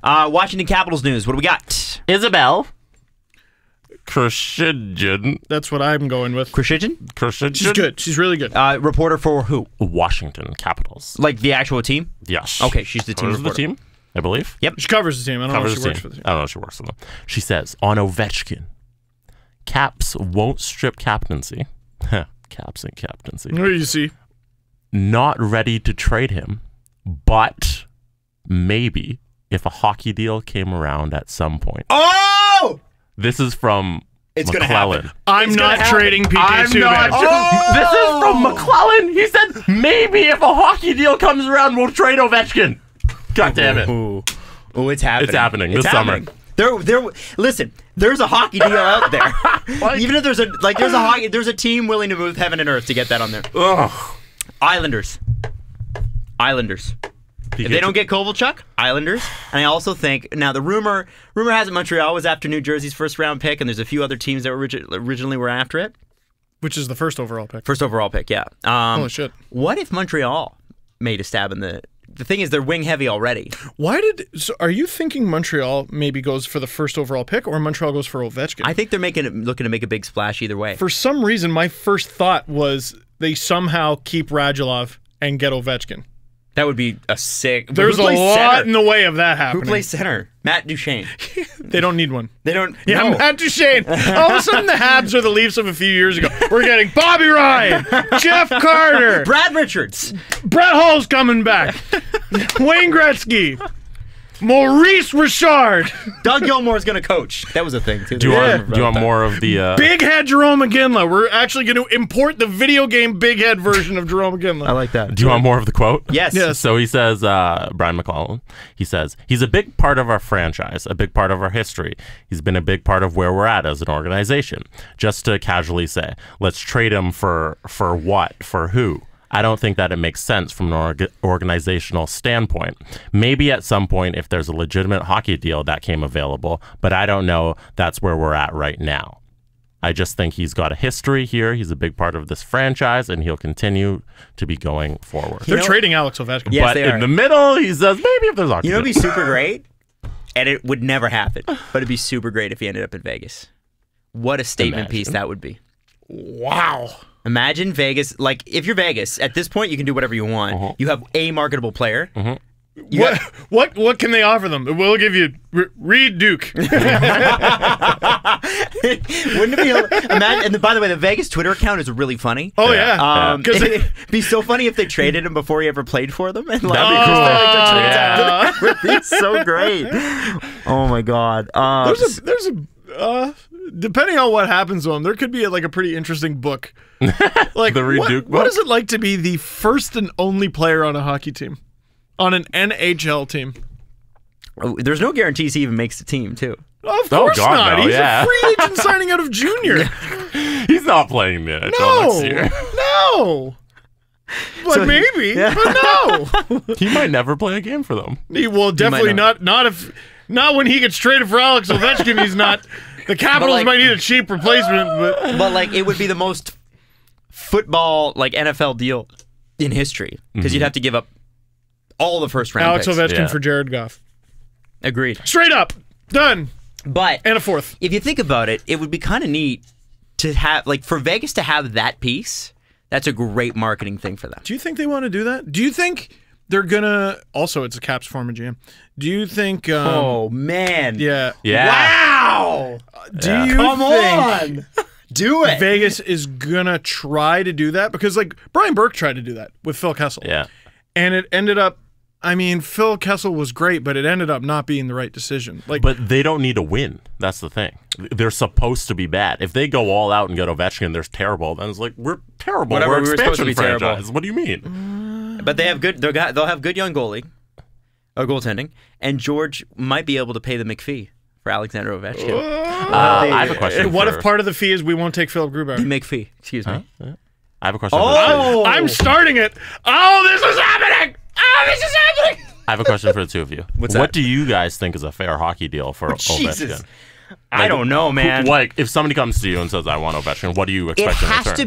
Washington Capitals news. What do we got? Isabel Khurshidjian. That's what I'm going with. Khurshidjian? She's good. She's really good. Reporter for who? Washington Capitals. Like the actual team? Yes. Okay, she's the team Covers reporter. the team, I believe. Yep. She covers the team. I don't know if she works for the team. I don't know if she works for them. She says, on Ovechkin, Caps won't strip captaincy. Caps and captaincy. What do you see? Not ready to trade him, but maybe if a hockey deal came around at some point. Oh! This is from McClellan. I'm not trading PK Subban. This is from McClellan. He said maybe if a hockey deal comes around, we'll trade Ovechkin. God damn it. Oh, it's happening. It's happening this summer. Listen, there's a hockey deal out there. Even if there's a team willing to move heaven and earth to get that on there. Ugh. Islanders. If they don't get Kovalchuk, Islanders. And I also think now the rumor has it Montreal was after New Jersey's first round pick, and there's a few other teams that originally were after it. Which is the first overall pick. First overall pick, yeah. Holy shit. What if Montreal made a stab in the thing is they're wing heavy already. So are you thinking Montreal maybe goes for the first overall pick or Montreal goes for Ovechkin? I think they're looking to make a big splash either way. For some reason, my first thought was they somehow keep Radulov and get Ovechkin. That would be a sick... There's a lot in the way of that happening. Who plays center? Matt Duchene. They don't need one. They don't... Yeah, no. Matt Duchene. All of a sudden, the Habs are the Leafs of a few years ago. We're getting Bobby Ryan, Jeff Carter, Brad Richards. Brett Hull's coming back, Wayne Gretzky, Maurice Richard. Doug Gilmore's going to coach. That was a thing, too. Do you want more of the... Big Head Jerome McGinley. We're actually going to import the video game Big Head version of Jerome McGinley. I like that. Do you want more of the quote? Yes. So he says, Brian McClellan, he says, he's a big part of our franchise, a big part of our history. He's been a big part of where we're at as an organization. Just to casually say, let's trade him for what? For who? I don't think that it makes sense from an organizational standpoint. Maybe at some point if there's a legitimate hockey deal that came available, but I don't know that's where we're at right now. I just think he's got a history here. He's a big part of this franchise, and he'll continue to be going forward. They're trading Alex Ovechkin. Yes, but they are. in the middle, he says maybe if there's hockey You know, deal. it'd be super great, and it would never happen, but it'd be super great if he ended up in Vegas. What a statement piece that would be. Wow. Imagine Vegas, like, if you're Vegas, at this point, you can do whatever you want. You have a marketable player. What can they offer them? We'll give you Reed Duke. Wouldn't it be... Imagine, and by the way, the Vegas Twitter account is really funny. Oh, yeah. It'd be so funny if they traded him before he ever played for them. And like, That'd be cool. That would be so great. Oh, my God. There's a depending on what happens to him, there could be a pretty interesting book. Like The Reed Duke book? What is it like to be the first and only player on a hockey team? On an NHL team? There's no guarantees he even makes the team, too. Of course God, not. no, He's yeah. a free agent signing out of junior. He's not playing the NHL next year. No. Like So maybe, but no. He might never play a game for them. He will definitely not when he gets traded for Alex Ovechkin. He's not. The Capitals might need a cheap replacement, but like it would be the most football NFL deal in history because you'd have to give up all the first round Alex picks. Ovechkin for Jared Goff. Agreed. Straight up. Done. But And a fourth. if you think about it, it would be kind of neat to have for Vegas to have that piece. That's a great marketing thing for them. Do you think they want to do that? Do you think they're gonna? Also, it's a Caps former GM. Do you think? Oh man! Yeah. Wow! Do you Come think on! Do it! Vegas is gonna try to do that? Because Brian Burke tried to do that with Phil Kessel. Yeah. And it ended up. I mean, Phil Kessel was great, but it ended up not being the right decision. But they don't need to win. That's the thing. They're supposed to be bad. If they go all out and get Ovechkin, they're terrible. Then it's like we're terrible. Whatever, we're we were supposed to expansion be franchise. terrible. What do you mean? But they have good. They'll have good young goaltending, and George might be able to pay the McPhee for Alexander Ovechkin. I have a question. What if part of the fee is we won't take Philip Grubauer? The McPhee. Excuse me. I have a question. Oh! I'm starting it. Oh, this is happening. Oh, this is happening. I have a question for the two of you. What's What that? do you guys think is a fair hockey deal for Jesus. Ovechkin? I don't know, man. If somebody comes to you and says, "I want Ovechkin," what do you It expect in has return?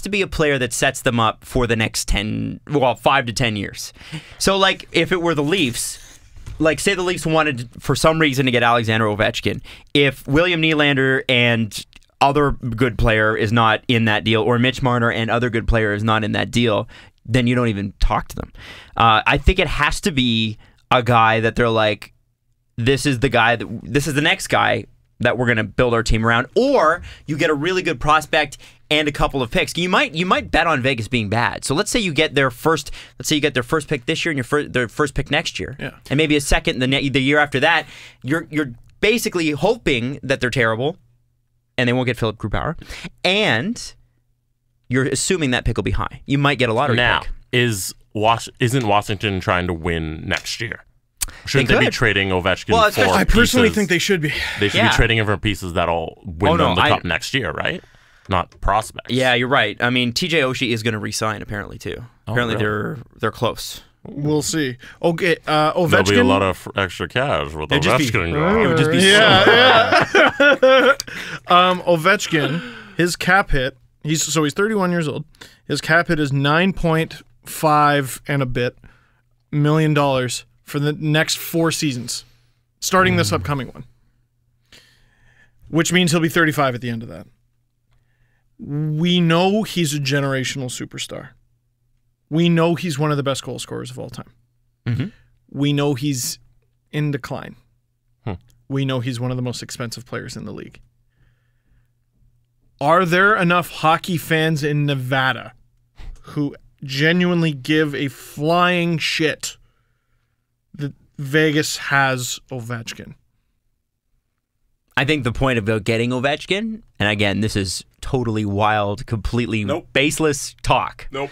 to be a player that sets them up for the next 5 to 10 years. So if it were the Leafs, like, say the Leafs wanted, for some reason, to get Alexander Ovechkin. If William Nylander and other good player is not in that deal, or Mitch Marner and other good player is not in that deal, then you don't even talk to them. I think it has to be a guy that they're like, this is the guy this is the next guy that we're going to build our team around. Or you get a really good prospect and a couple of picks. You might bet on Vegas being bad. So let's say you get their first pick this year and their first pick next year, and maybe a second the year after that. You're basically hoping that they're terrible and they won't get Philip Grubauer, and you're assuming that pick will be high. You might get a lottery pick. Isn't Washington trying to win next year? Shouldn't they be trading Ovechkin for I personally pieces? think they should be. They should be trading him for pieces that'll win them the cup next year, right? Not prospects. Yeah, you're right. I mean, TJ Oshie is going to resign apparently too. Apparently really? they're close. We'll see. Okay, Ovechkin. There'll be a lot of extra cash with Ovechkin. It would just be Ovechkin, his cap hit. He's 31 years old. His cap hit is $9.5 and a bit $million for the next 4 seasons, starting this upcoming one. Which means he'll be 35 at the end of that. We know he's a generational superstar. We know he's one of the best goal scorers of all time. Mm-hmm. We know he's in decline. We know he's one of the most expensive players in the league. Are there enough hockey fans in Nevada who genuinely give a flying shit that Vegas has Ovechkin? I think the point about getting Ovechkin, and again, this is totally wild, completely baseless talk. Nope.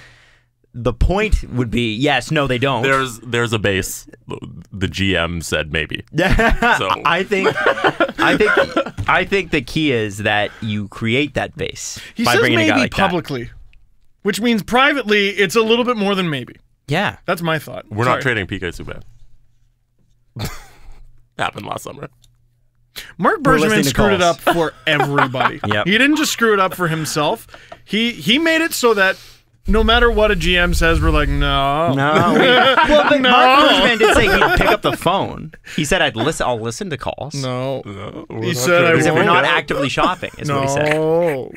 The point would be, yes, no, they don't. There's a base. The GM said maybe. So I think the key is that you create that base by says bringing maybe a guy like publicly, which means privately it's a little bit more than maybe. Yeah, that's my thought. We're not trading PK Subban. Happened last summer. Mark Bergevin screwed it up for everybody. Yep. He didn't just screw it up for himself. He made it so that no matter what a GM says, we're like, no. Well, but Mark Bergevin did say he'd pick up the phone. He said, I'll listen to calls. No. He said we're not actively shopping, is what he said. No.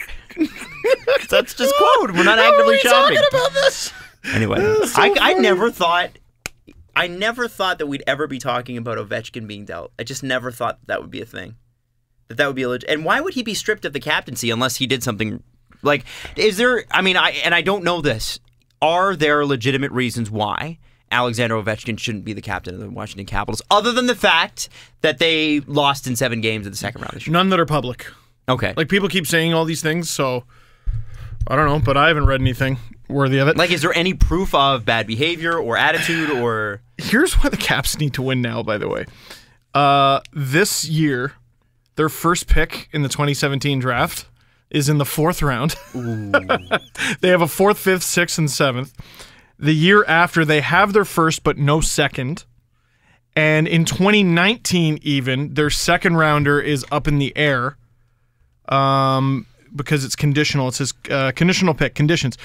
That's just quote. We're not actively shopping. Talking about this? Anyway, I never thought that we'd ever be talking about Ovechkin being dealt. I just never thought that would be a thing. That would be a legit. And why would he be stripped of the captaincy unless he did something? Like, is there? I mean, I don't know this. Are there legitimate reasons why Alexander Ovechkin shouldn't be the captain of the Washington Capitals, other than the fact that they lost in 7 games in the second round this year? None that are public. Okay. Like, people keep saying all these things, so I don't know, but I haven't read anything worthy of it. Like, is there any proof of bad behavior or attitude or? Here's why the Caps need to win now, by the way. This year, their first pick in the 2017 draft is in the 4th round. They have a 4th, 5th, 6th, and 7th. The year after, they have their first but no second. And in 2019 even, their second rounder is up in the air because it's conditional. It says conditional pick, conditions.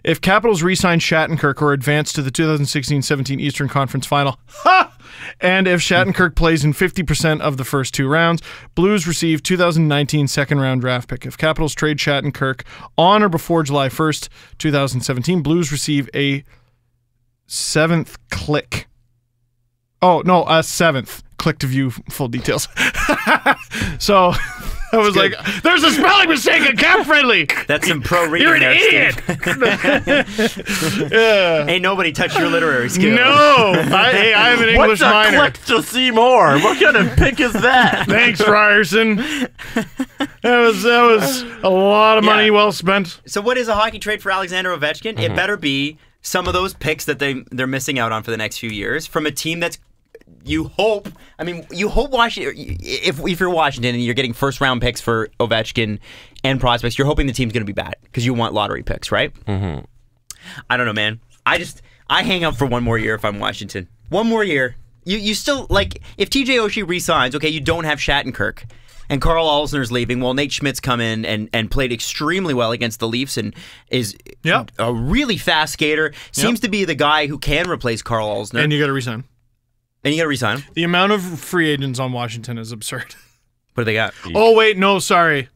If Capitals re-sign Shattenkirk or advance to the 2016-17 Eastern Conference Final, and if Shattenkirk plays in 50% of the first 2 rounds, Blues receive 2019 second-round draft pick. If Capitals trade Shattenkirk on or before July 1st, 2017, Blues receive a 7th click. Oh, no, a 7th click to view full details. So I was like, there's a spelling mistake in Cap Friendly. That's some pro reading. You're an idiot. Ain't nobody touched your literary skill. No. I have an English minor. Click to see more. What kind of pick is that? Thanks, Ryerson. That was a lot of money well spent. So what is a hockey trade for Alexander Ovechkin? It better be some of those picks that they're missing out on for the next few years from a team that's, you hope Washington, if you're Washington and you're getting first-round picks for Ovechkin and prospects, you're hoping the team's going to be bad because you want lottery picks, right? Mm-hmm. I don't know, man. I hang up for one more year if I'm Washington. One more year. You still, like, if TJ Oshie re-signs, okay, you don't have Shattenkirk. And Carl Alsner's leaving. Well, Nate Schmidt's come in and played extremely well against the Leafs and is a really fast skater. Seems to be the guy who can replace Carl Alsner. And you got to resign. And you got to resign him. The amount of free agents on Washington is absurd. What do they got? Oh, wait, no, sorry.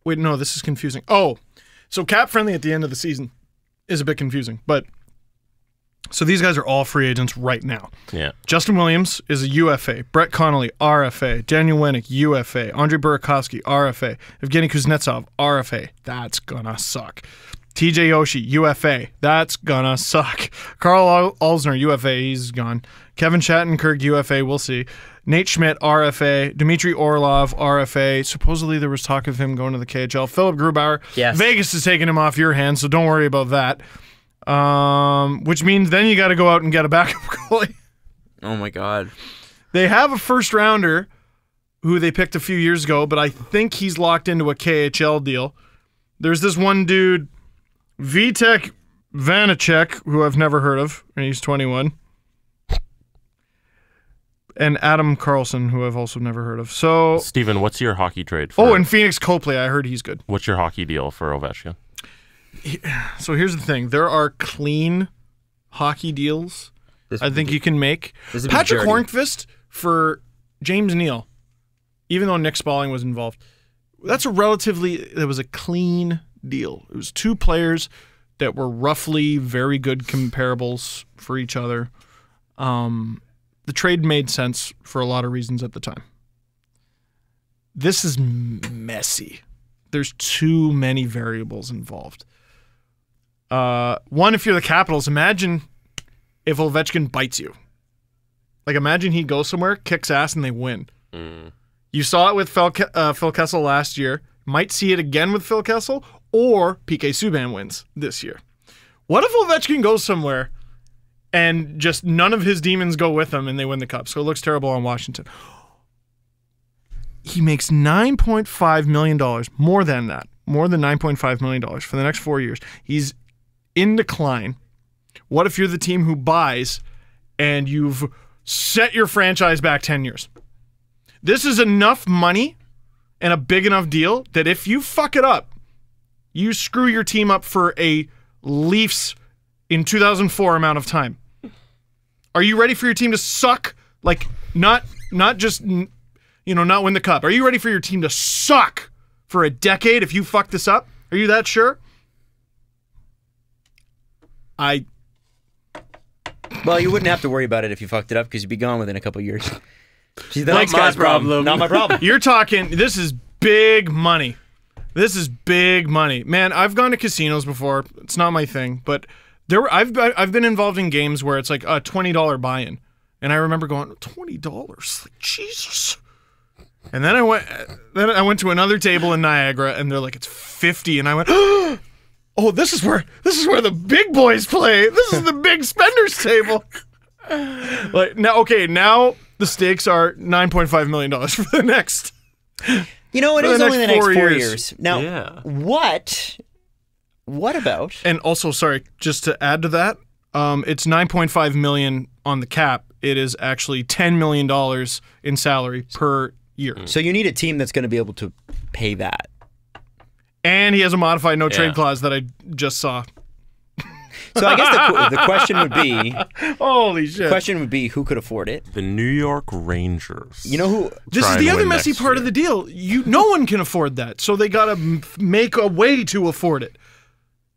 Wait, no, this is confusing. Oh, so cap friendly at the end of the season is a bit confusing. But so these guys are all free agents right now. Yeah. Justin Williams is a UFA. Brett Connolly, RFA. Daniel Winnick, UFA. Andre Burakovsky, RFA. Evgeny Kuznetsov, RFA. That's gonna suck. TJ Oshie, UFA. That's gonna suck. Carl Alsner, UFA. He's gone. Kevin Shattenkirk, UFA. We'll see. Nate Schmidt, RFA. Dmitry Orlov, RFA. Supposedly there was talk of him going to the KHL. Philip Grubauer. Yes. Vegas is taking him off your hands, so don't worry about that. Which means then you got to go out and get a backup goalie. Oh my God. They have a first rounder who they picked a few years ago, but I think he's locked into a KHL deal. There's this one dude, Vitek Vanacek, who I've never heard of, and he's 21. And Adam Carlson, who I've also never heard of. So, Steven, what's your hockey trade for? oh, and Phoenix Copley, I heard he's good. What's your hockey deal for Ovechkin? So here's the thing. There are clean hockey deals I think you can make. Patrick Hornqvist for James Neal, even though Nick Spaulding was involved. It was a clean deal. It was two players that were roughly very good comparables for each other. The trade made sense for a lot of reasons at the time. This is messy. There's too many variables involved. One, if you're the Capitals, imagine if Ovechkin bites you. Like, imagine he goes somewhere, kicks ass, and they win. You saw it with Phil Kessel last year. Might see it again with Phil Kessel, or PK Subban wins this year. What if Ovechkin goes somewhere and just none of his demons go with him and they win the cup? So it looks terrible on Washington. He makes $9.5 million, more than $9.5 million for the next 4 years. He's in decline. What if you're the team who buys and you've set your franchise back 10 years? This is enough money and a big enough deal that if you fuck it up, you screw your team up for a Leafs in 2004 amount of time. Are you ready for your team to suck? Like, not just, not win the cup. Are you ready for your team to suck for a decade if you fuck this up? Are you that sure? Well, you wouldn't have to worry about it if you fucked it up because you'd be gone within a couple of years. See, Not my problem. Not my problem. You're talking, this is big money. This is big money. Man, I've gone to casinos before. It's not my thing, but I've been involved in games where it's like a $20 buy-in. And I remember going, $20? Like, Jesus. And then I went to another table in Niagara and they're like, it's $50, and I went, oh, this is where the big boys play. This is the big spenders table. Like, now the stakes are $9.5 million for the next. You know, it is only the next 4 years. Now, Yeah. what about? And also, sorry, just to add to that, it's $9.5 million on the cap. It is actually $10 million in salary per year. So you need a team that's going to be able to pay that. And he has a modified no trade clause that I just saw. So I guess the question would be, holy shit. The question would be, who could afford it? The New York Rangers. You know who? This is the other messy part of the deal. No one can afford that, so they got to make a way to afford it.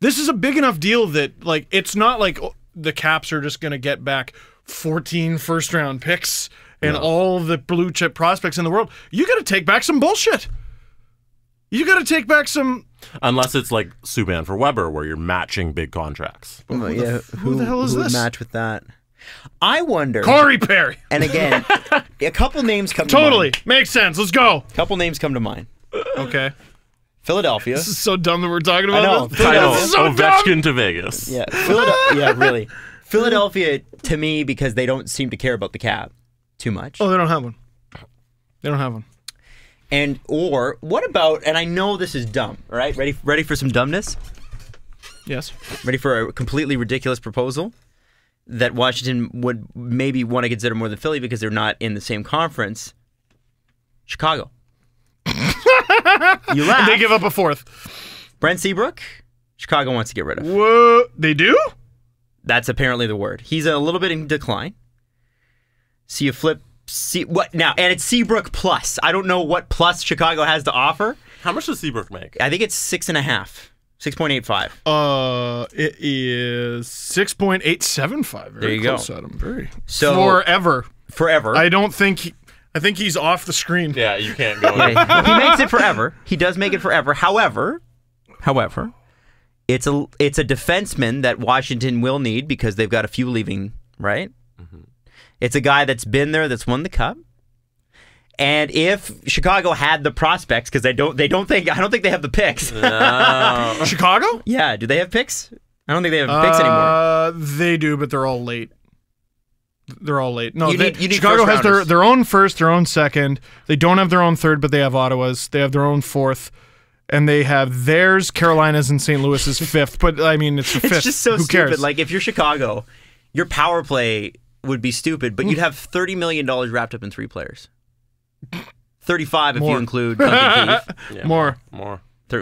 This is a big enough deal that, like, it's not like the Caps are just going to get back 14 first-round picks and all the blue chip prospects in the world. You got to take back some bullshit. You got to take back some. Unless it's like Subban for Weber, where you're matching big contracts. Who the hell is who this? Would match with that? I wonder. Corey Perry. And again, a couple names come to Totally. mind. Makes sense. Let's go. A couple names come to mind. Okay. Philadelphia. This is so dumb that we're talking about I know. this. Title, This is so Ovechkin dumb. to Vegas. Yeah, yeah, really. Philadelphia, to me, because they don't seem to care about the cap too much. Oh, they don't have one. They don't have one. And or what about? And I know this is dumb. All right, ready for some dumbness? Yes. Ready for a completely ridiculous proposal that Washington would maybe want to consider more than Philly because they're not in the same conference. Chicago. You laugh. They give up a fourth. Brent Seabrook, Chicago wants to get rid of. Whoa. They do? That's apparently the word. He's a little bit in decline. So you flip what now? And it's Seabrook plus. I don't know what plus Chicago has to offer. How much does Seabrook make? I think it's 6.5. 6.85. It is 6.875. Very There you go. close, Adam. Very. So forever. I think he's off the screen. Yeah, you can't go. Yeah, he makes it forever. He does make it forever. However, it's a defenseman that Washington will need because they've got a few leaving, right? Mm-hmm. It's a guy that's been there, that's won the cup. And if Chicago had the prospects, because I don't think they have the picks. No. Chicago? Yeah, do they have picks? I don't think they have picks anymore. They do, but they're all late. They're all late. No, You need Chicago first has rounders. their own first, their own second. They don't have their own third, but they have Ottawa's. They have their own fourth. And they have theirs, Carolina's, and St. Louis's fifth. But, I mean, it's a fifth. It's just so Who stupid. cares? Like, if you're Chicago, your power play would be stupid, but you'd have $30 million wrapped up in 3 players. 35 if More. you include Duncan Keith. Yeah, More.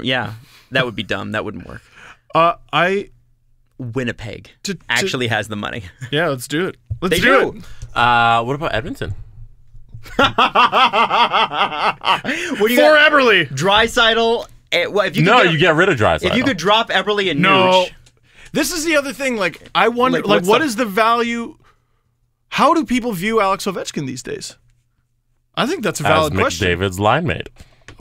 Yeah, that would be dumb. That wouldn't work. Winnipeg actually has the money. Yeah, let's do it. Let's They do do. it. What about Edmonton? What do you For got? Eberle. Draisaitl. Well, if you No, could you get rid of Draisaitl. if you could drop Eberle and No. Nuge, This is the other thing. Like, I wonder, Like, like, what's what the- is the value? How do people view Alex Ovechkin these days? I think that's a as valid question. McDavid's line mate.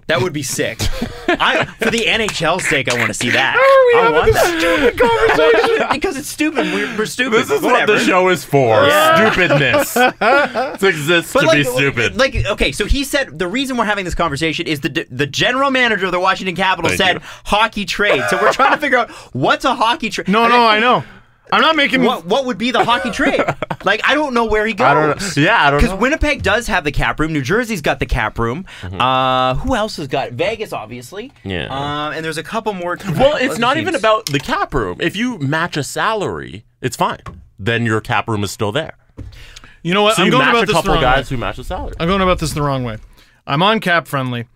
that would be sick. For the NHL's sake, I want to see that. How are we I having want this that. stupid conversation? Because it's stupid. We're stupid. This is Whatever. what the show is for. Yeah. Stupidness. It exists to be stupid. Like, okay, so he said the reason we're having this conversation is the general manager of the Washington Capitals Thank said you. hockey trade. So we're trying to figure out what's a hockey trade. No, I know. I'm not making. What would be the hockey trade? Like, I don't know where he goes. I don't know. Yeah, I don't Because know. Winnipeg does have the cap room. New Jersey's got the cap room. Who else has got Vegas? Obviously. Yeah. And there's a couple more. Well, it's other not teams. even about the cap room. If you match a salary, it's fine. Then your cap room is still there. You know what? So I'm you going match about a this the couple wrong guys way. who match the salary. I'm going about this the wrong way. I'm on Cap Friendly.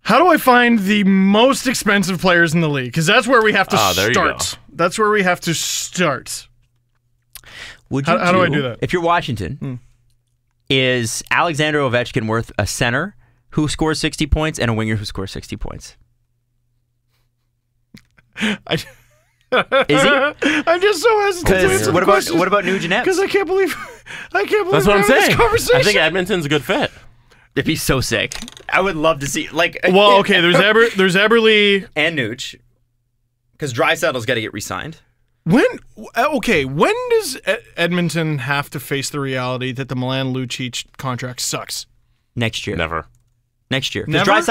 How do I find the most expensive players in the league? Because that's where we have to there you start. go. That's where we have to start. Would you How do I do that? If you're Washington, is Alexander Ovechkin worth a center who scores 60 points and a winger who scores 60 points? Is he? I'm just so hesitant to Because answer what the about question. Nugent? Because I can't believe That's what I'm we're having this saying. conversation. I think Edmonton's a good fit. If he's so sick, I would love to see Well, okay. There's Eberle. and Nuge, because Draisaitl's got to get re-signed. When does Edmonton have to face the reality that the Milan Lucic contract sucks? Next year. Never. Next year. Never? Because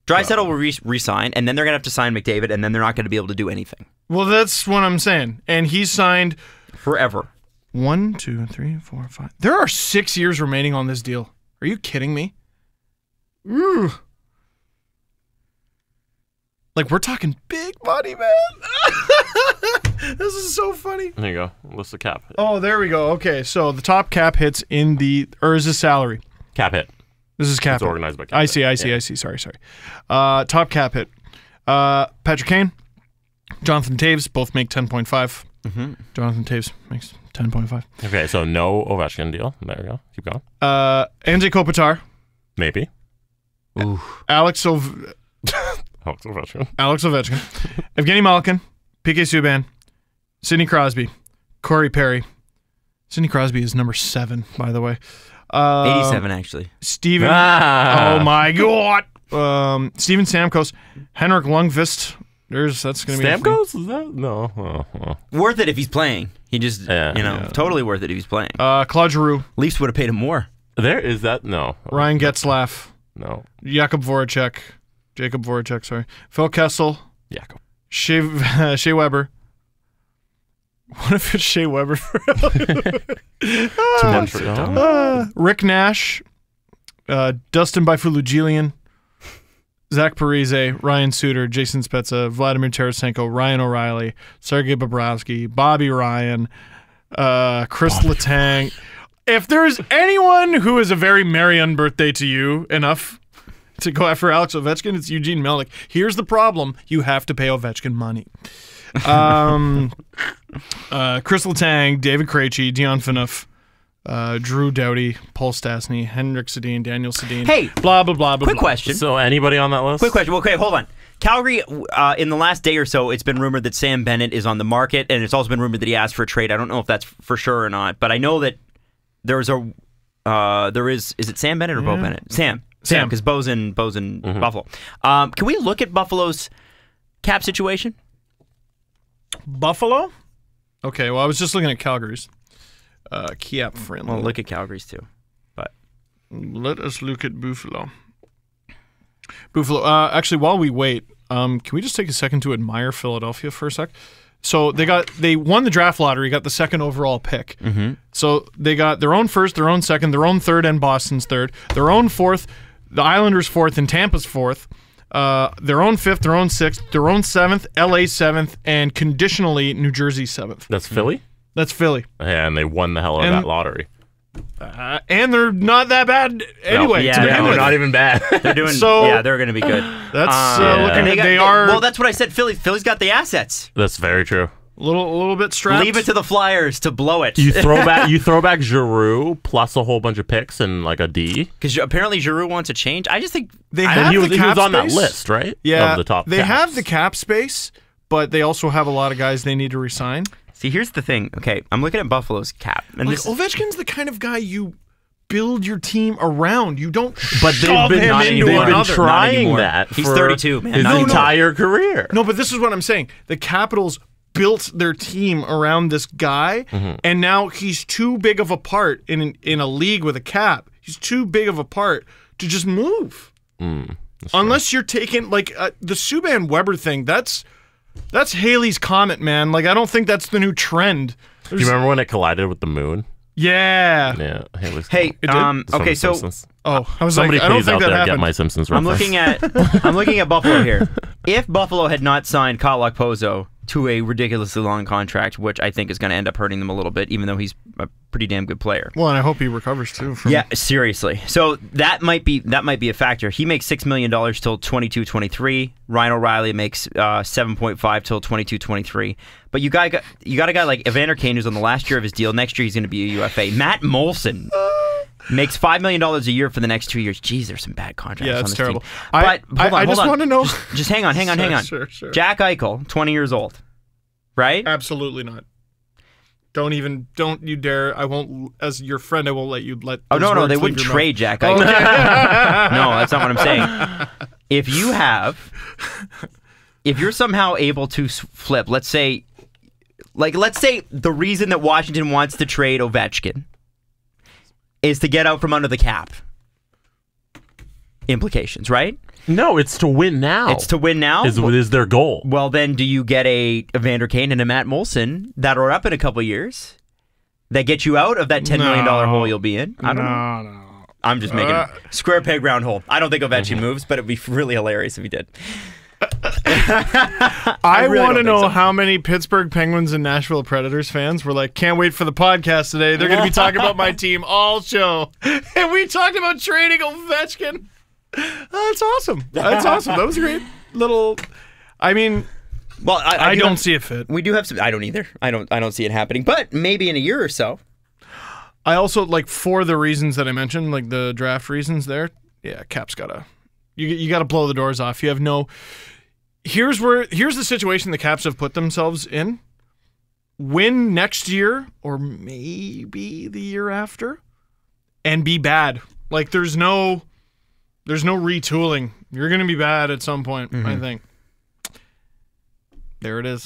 Draisaitl will re-sign, and then they're going to have to sign McDavid, and then they're not going to be able to do anything. Well, that's what I'm saying. And he's signed Forever. 1, 2, 3, 4, 5. There are 6 years remaining on this deal. Are you kidding me? Ooh. Like, we're talking big money, man. This is so funny. There you go. List the cap. Oh, there we go. Okay, so the top cap hits in the, or is this salary? Cap hit. This is cap It's hit. organized by cap I hit. see. Sorry. Top cap hit. Patrick Kane, Jonathan Taves both make 10.5. Mm-hmm. Jonathan Taves makes 10.5. Okay, so no Ovechkin deal. There we go. Keep going. Anze Kopitar, Maybe. Ooh. Alex Oh, it's Ovechkin. Ovechkin, Evgeny Malkin, PK Subban, Sidney Crosby, Corey Perry. Sidney Crosby is number 7, by the way. 87, actually. Steven. Ah. Oh my God. Steven Stamkos, Henrik Lundqvist. That's going to be Stamkos? Is that? No. Oh. Worth it if he's playing. He just, Yeah. totally worth it if he's playing. Claude Giroux, Leafs would have paid him more. There is that? No. Ryan Getzlaff, No. Jakob Voracek, Phil Kessel, Yeah. Shea Weber. What if it's Shea Weber? Montreal. Rick Nash, Dustin Byfuglien, Zach Parise, Ryan Suter, Jason Spezza, Vladimir Tarasenko, Ryan O'Reilly, Sergei Bobrovsky, Bobby Ryan, Chris Letang. If there's anyone who is a very merry unbirthday to you enough to go after Alex Ovechkin, it's Eugene Melnyk. Here's the problem. You have to pay Ovechkin money. Chris Letang, David Krejci, Dion Phaneuf, Drew Doughty, Paul Stastny, Henrik Sedin, Daniel Sedin. Hey, blah, blah, blah, blah. quick blah. question. So anybody on that list? Quick question. Okay, hold on. Calgary, in the last day or so, it's been rumored that Sam Bennett is on the market, and it's also been rumored that he asked for a trade. I don't know if that's for sure or not, but I know that there's a is it Sam Bennett or Bo Bennett? Sam, because Bo's in Buffalo. Can we look at Buffalo's cap situation? Buffalo? Okay, well, I was just looking at Calgary's. Cap friendly. Well, look at Calgary's too. But let us look at Buffalo. Buffalo. Actually, while we wait, can we just take a second to admire Philadelphia for a sec? So they won the draft lottery, got the second overall pick. So they got their own first, their own second, their own third, and Boston's third, their own fourth, the Islanders' fourth, and Tampa's fourth. Their own fifth, their own sixth, their own seventh, LA seventh, and conditionally New Jersey seventh. That's Philly? That's Philly. Yeah, and they won the hell out of that lottery. And they're not that bad anyway. Yeah, to begin they're with. not even bad. they're doing. So- yeah, they're going to be good. That's And looking. got- They are Well, that's what I said. Philly's got the assets. That's very true. a little bit strapped. Leave it to the Flyers to blow it. You throw back Giroux plus a whole bunch of picks and like a D. Because apparently Giroux wants a change. I just think They And have he was the cap on that space. list, right? Yeah, Of the top they caps. have the cap space, but they also have a lot of guys they need to resign. See, here's the thing. Okay, I'm looking at Buffalo's cap, and Like this Ovechkin's the kind of guy you build your team around. You don't But shove they've been, him not into anymore. they've been another. trying anymore. that He's for 32, man. his Not anymore. entire career. No, but this is what I'm saying. The Capitals built their team around this guy, and now he's too big of a part in a league with a cap. He's too big of a part to just move. Unless you're taking like the Subban Weber thing. That's Haley's Comet, man. Like I don't think that's the new trend. Do you remember when it collided with the moon? Yeah. Yeah. Haley's hey, did? okay, so Simpsons. Oh, I was Somebody like, I don't please think out that there happened. get my Simpsons I'm reference. looking at Buffalo here. If Buffalo had not signed Kyle Okposo to a ridiculously long contract, which I think is going to end up hurting them a little bit, even though he's a pretty damn good player. Well, and I hope he recovers too. From Yeah, seriously. So that might be a factor. He makes $6 million till 22-23. Ryan O'Reilly makes 7.5 till 22-23. But you got a guy like Evander Kane who's on the last year of his deal. Next year he's going to be a UFA. Matt Molson makes $5 million a year for the next 2 years. Jeez, there's some bad contracts. Yeah, on it's this terrible. Team. I But hold just on. want to know. Just hang on. Sure. Jack Eichel, 20 years old, right? Absolutely not. Don't you dare. I won't, as your friend, I won't let you let. Oh those no, words they leave wouldn't your trade Jack Eichel. No, that's not what I'm saying. If you're somehow able to flip, let's say the reason that Washington wants to trade Ovechkin is to get out from under the cap. Implications, right? No, it's to win now. It's to win now. Is their goal. Well, then do you get a Evander Kane and a Matt Molson that are up in a couple years that get you out of that $10 million hole you'll be in? I don't know. No. I'm just making square peg round hole. I don't think Ovechkin moves, but it'd be really hilarious if he did. I really want to don't think know so. how many Pittsburgh Penguins and Nashville Predators fans were like, can't wait for the podcast today. They're going to be talking about my team all show. And we talked about trading Ovechkin. That's awesome. That's awesome. That was a great little. I mean, Well, I don't see a fit. We do have some. I don't either. I don't see it happening. But maybe in a year or so. I also like for the reasons that I mentioned, like the draft reasons there. Yeah, Cap's gotta. You gotta blow the doors off. You have no. Here's the situation the Caps have put themselves in. Win next year or maybe the year after, and be bad. Like there's no retooling. You're gonna be bad at some point. I think. There it is.